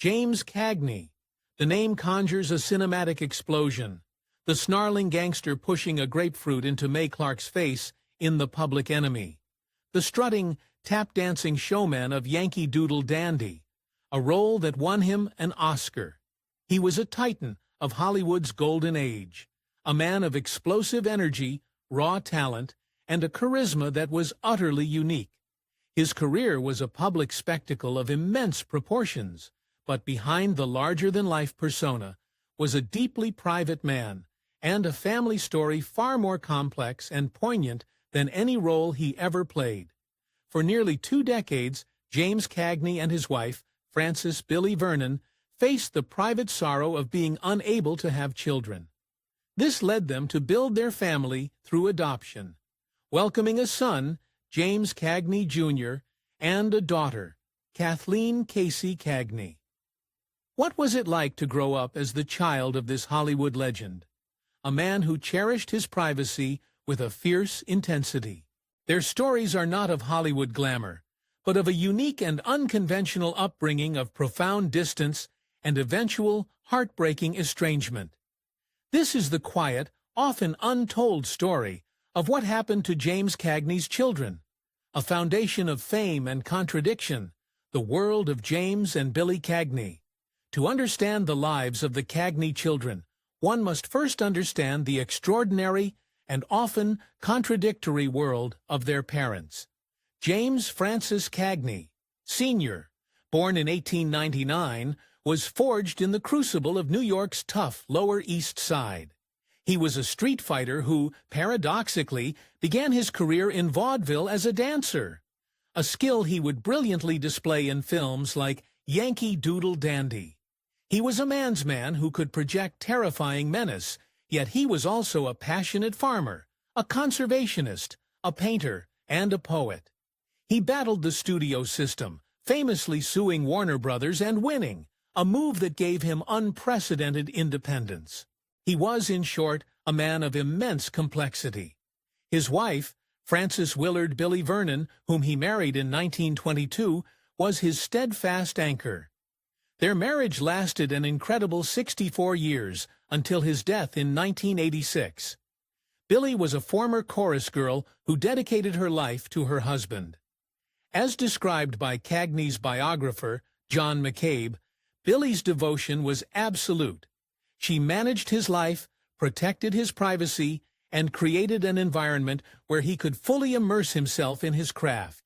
James Cagney. The name conjures a cinematic explosion. The snarling gangster pushing a grapefruit into Mae Clark's face in The Public Enemy. The strutting, tap-dancing showman of Yankee Doodle Dandy. A role that won him an Oscar. He was a titan of Hollywood's golden age. A man of explosive energy, raw talent, and a charisma that was utterly unique. His career was a public spectacle of immense proportions, but behind the larger-than-life persona was a deeply private man, and a family story far more complex and poignant than any role he ever played. For nearly 2 decades, James Cagney and his wife, Frances "Billy" Vernon, faced the private sorrow of being unable to have children. This led them to build their family through adoption, welcoming a son, James Cagney Jr., and a daughter, Kathleen Casey Cagney. What was it like to grow up as the child of this Hollywood legend? A man who cherished his privacy with a fierce intensity. Their stories are not of Hollywood glamour, but of a unique and unconventional upbringing of profound distance and eventual heartbreaking estrangement. This is the quiet, often untold story of what happened to James Cagney's children, a foundation of fame and contradiction, the world of James and Billy Cagney. To understand the lives of the Cagney children, one must first understand the extraordinary and often contradictory world of their parents. James Francis Cagney, Sr., born in 1899, was forged in the crucible of New York's tough Lower East Side. He was a street fighter who, paradoxically, began his career in vaudeville as a dancer, a skill he would brilliantly display in films like Yankee Doodle Dandy. He was a man's man who could project terrifying menace, yet he was also a passionate farmer, a conservationist, a painter, and a poet. He battled the studio system, famously suing Warner Brothers and winning, a move that gave him unprecedented independence. He was, in short, a man of immense complexity. His wife, Frances Willard "Billy" Vernon, whom he married in 1922, was his steadfast anchor. Their marriage lasted an incredible 64 years, until his death in 1986. Billy was a former chorus girl who dedicated her life to her husband. As described by Cagney's biographer, John McCabe, Billy's devotion was absolute. She managed his life, protected his privacy, and created an environment where he could fully immerse himself in his craft.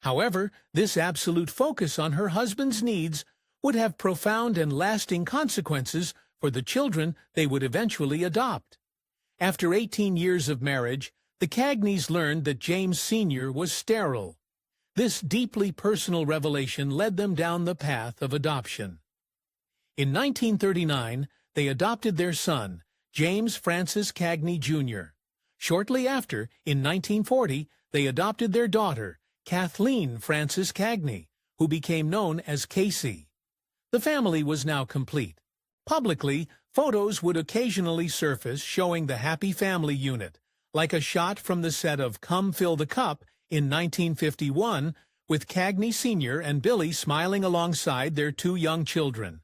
However, this absolute focus on her husband's needs would have profound and lasting consequences for the children they would eventually adopt. After 18 years of marriage, the Cagneys learned that James Sr. was sterile. This deeply personal revelation led them down the path of adoption. In 1939, they adopted their son, James Francis Cagney Jr. Shortly after, in 1940, they adopted their daughter, Kathleen Francis Cagney, who became known as Casey. The family was now complete. Publicly, photos would occasionally surface showing the happy family unit, like a shot from the set of Come Fill the Cup in 1951, with Cagney Sr. and Billy smiling alongside their 2 young children.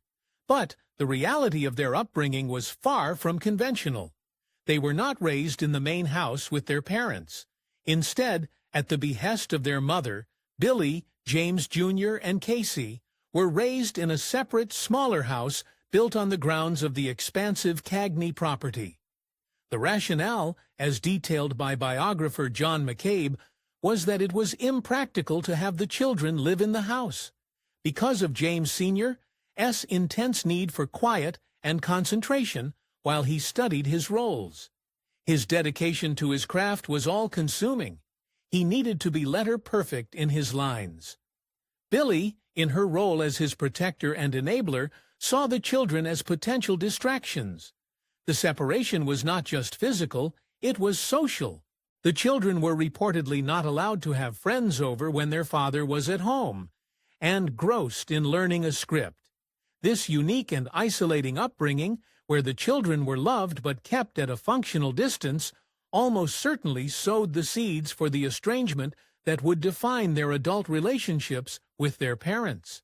But the reality of their upbringing was far from conventional. They were not raised in the main house with their parents. Instead, at the behest of their mother, Billy, James Jr., and Casey were raised in a separate, smaller house built on the grounds of the expansive Cagney property. The rationale, as detailed by biographer John McCabe, was that it was impractical to have the children live in the house. Because of James Sr.'s intense need for quiet and concentration while he studied his roles. His dedication to his craft was all-consuming. He needed to be letter-perfect in his lines. Billy, in her role as his protector and enabler, saw the children as potential distractions. The separation was not just physical, it was social. The children were reportedly not allowed to have friends over when their father was at home, and engrossed in learning a script. This unique and isolating upbringing, where the children were loved but kept at a functional distance, almost certainly sowed the seeds for the estrangement that would define their adult relationships with their parents.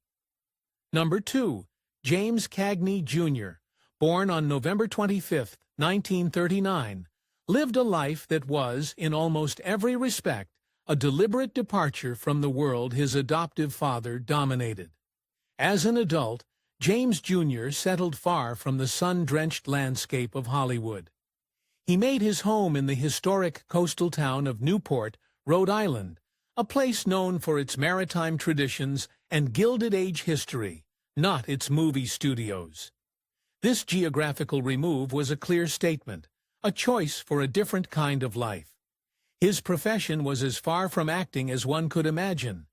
Number 2. James Cagney, Jr., born on November 25, 1939, lived a life that was, in almost every respect, a deliberate departure from the world his adoptive father dominated. As an adult, James Jr. settled far from the sun-drenched landscape of Hollywood. He made his home in the historic coastal town of Newport, Rhode Island, a place known for its maritime traditions and Gilded Age history, not its movie studios. This geographical remove was a clear statement, a choice for a different kind of life. His profession was as far from acting as one could imagine.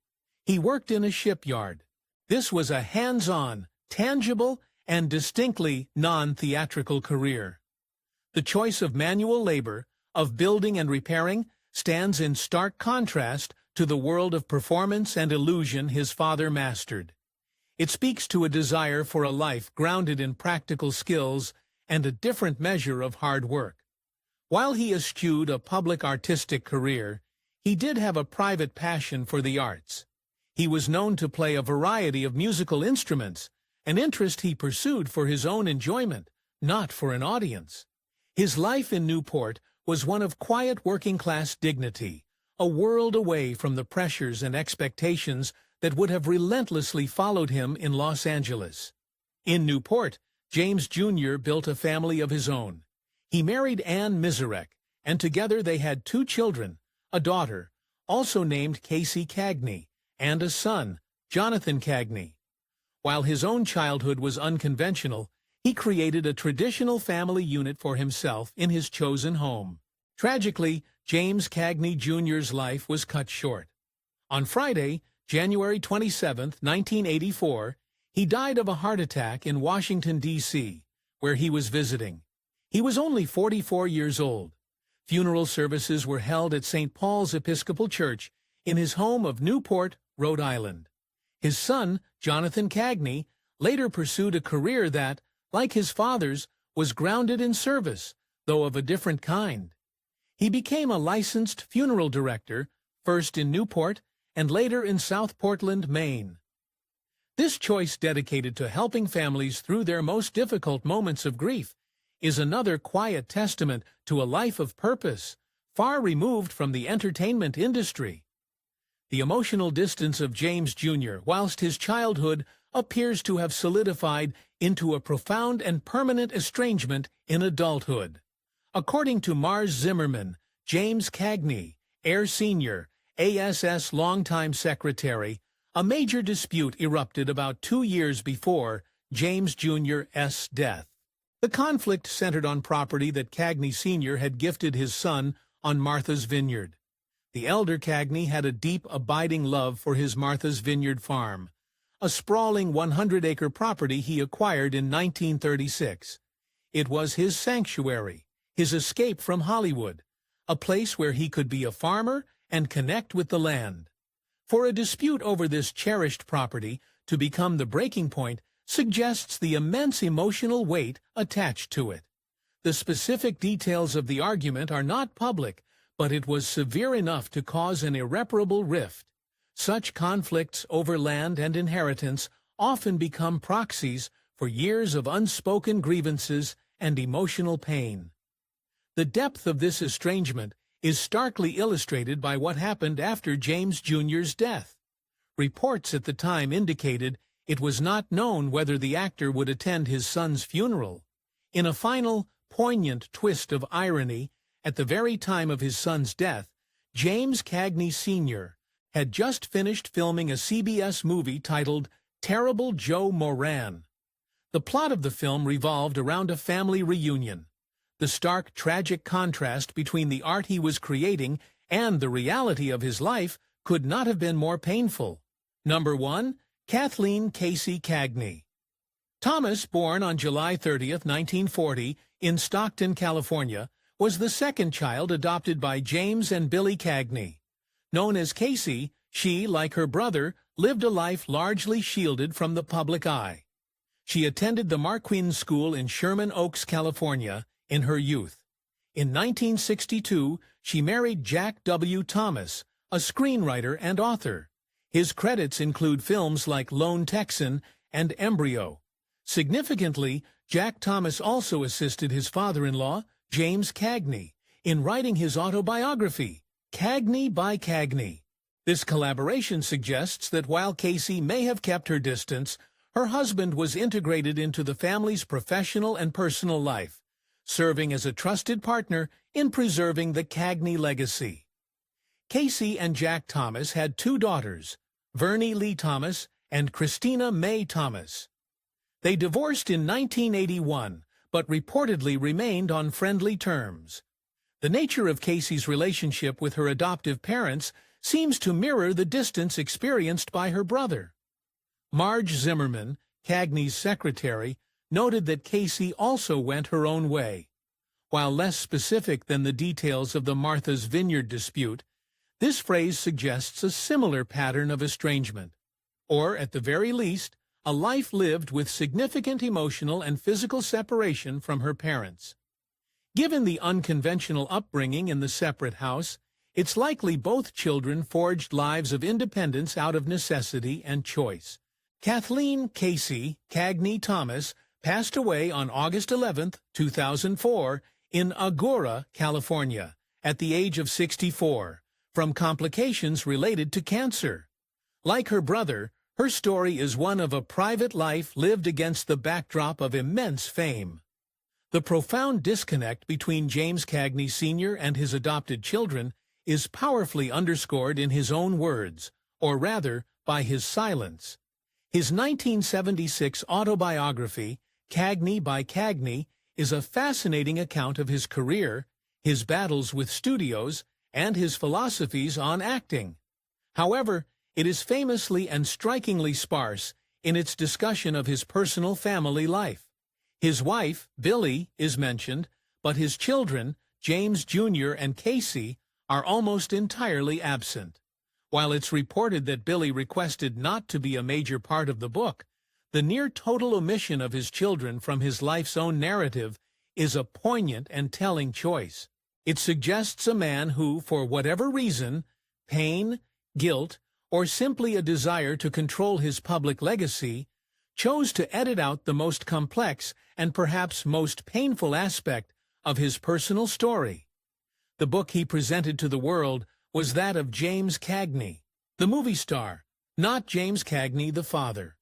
He worked in a shipyard. This was a hands-on, tangible, and distinctly non-theatrical career. The choice of manual labor, of building and repairing, stands in stark contrast to the world of performance and illusion his father mastered. It speaks to a desire for a life grounded in practical skills and a different measure of hard work. While he eschewed a public artistic career, he did have a private passion for the arts. He was known to play a variety of musical instruments, an interest he pursued for his own enjoyment, not for an audience. His life in Newport was one of quiet working-class dignity, a world away from the pressures and expectations that would have relentlessly followed him in Los Angeles. In Newport, James Jr. built a family of his own. He married Anne Miserek, and together they had 2 children, a daughter, also named Casey Cagney, and a son, Jonathan Cagney. While his own childhood was unconventional, he created a traditional family unit for himself in his chosen home. Tragically, James Cagney Jr.'s life was cut short. On Friday, January 27, 1984, he died of a heart attack in Washington, D.C., where he was visiting. He was only 44 years old. Funeral services were held at St. Paul's Episcopal Church in his home of Newport, Rhode Island. His son, Jonathan Cagney, later pursued a career that, like his father's, was grounded in service, though of a different kind. He became a licensed funeral director, first in Newport and later in South Portland, Maine. This choice dedicated to helping families through their most difficult moments of grief is another quiet testament to a life of purpose, far removed from the entertainment industry. The emotional distance of James Jr., whilst his childhood appears to have solidified into a profound and permanent estrangement in adulthood. According to Mars Zimmerman, James Cagney, heir senior, ASS longtime secretary, a major dispute erupted about 2 years before James Jr.'s death. The conflict centered on property that Cagney Sr. had gifted his son on Martha's Vineyard. The elder Cagney had a deep, abiding love for his Martha's Vineyard farm, a sprawling 100-acre property he acquired in 1936. It was his sanctuary, his escape from Hollywood, a place where he could be a farmer and connect with the land. For a dispute over this cherished property to become the breaking point suggests the immense emotional weight attached to it. The specific details of the argument are not public, but it was severe enough to cause an irreparable rift. Such conflicts over land and inheritance often become proxies for years of unspoken grievances and emotional pain. The depth of this estrangement is starkly illustrated by what happened after James Jr.'s death. Reports at the time indicated it was not known whether the actor would attend his son's funeral. In a final, poignant twist of irony, at the very time of his son's death, James Cagney Sr. had just finished filming a CBS movie titled Terrible Joe Moran. The plot of the film revolved around a family reunion. The stark, tragic contrast between the art he was creating and the reality of his life could not have been more painful. Number 1. Kathleen Casey Cagney. Thomas, born on July 30, 1940, in Stockton, California, was the second child adopted by James and Billy Cagney. Known as Casey, she, like her brother, lived a life largely shielded from the public eye. She attended the Marquine School in Sherman Oaks, California, in her youth. In 1962, she married Jack W. Thomas, a screenwriter and author. His credits include films like Lone Texan and Embryo. Significantly, Jack Thomas also assisted his father-in-law, James Cagney, in writing his autobiography, Cagney by Cagney. This collaboration suggests that while Casey may have kept her distance, her husband was integrated into the family's professional and personal life, serving as a trusted partner in preserving the Cagney legacy. Casey and Jack Thomas had two daughters, Vernie Lee Thomas and Christina Mae Thomas. They divorced in 1981, but reportedly remained on friendly terms. The nature of Casey's relationship with her adoptive parents seems to mirror the distance experienced by her brother. Marge Zimmerman, Cagney's secretary, noted that Casey also went her own way. While less specific than the details of the Martha's Vineyard dispute, this phrase suggests a similar pattern of estrangement, or, at the very least, a life lived with significant emotional and physical separation from her parents. Given the unconventional upbringing in the separate house, it's likely both children forged lives of independence out of necessity and choice. Kathleen Casey Cagney Thomas passed away on August 11, 2004, in Agoura, California, at the age of 64, from complications related to cancer. Like her brother, her story is one of a private life lived against the backdrop of immense fame. The profound disconnect between James Cagney Sr. and his adopted children is powerfully underscored in his own words, or rather, by his silence. His 1976 autobiography, Cagney by Cagney, is a fascinating account of his career, his battles with studios, and his philosophies on acting. However, it is famously and strikingly sparse in its discussion of his personal family life. His wife, Billie, is mentioned, but his children, James Jr. and Casey, are almost entirely absent. While it's reported that Billie requested not to be a major part of the book, the near-total omission of his children from his life's own narrative is a poignant and telling choice. It suggests a man who, for whatever reason, pain, guilt, or simply a desire to control his public legacy, chose to edit out the most complex and perhaps most painful aspect of his personal story. The book he presented to the world was that of James Cagney, the movie star, not James Cagney the father.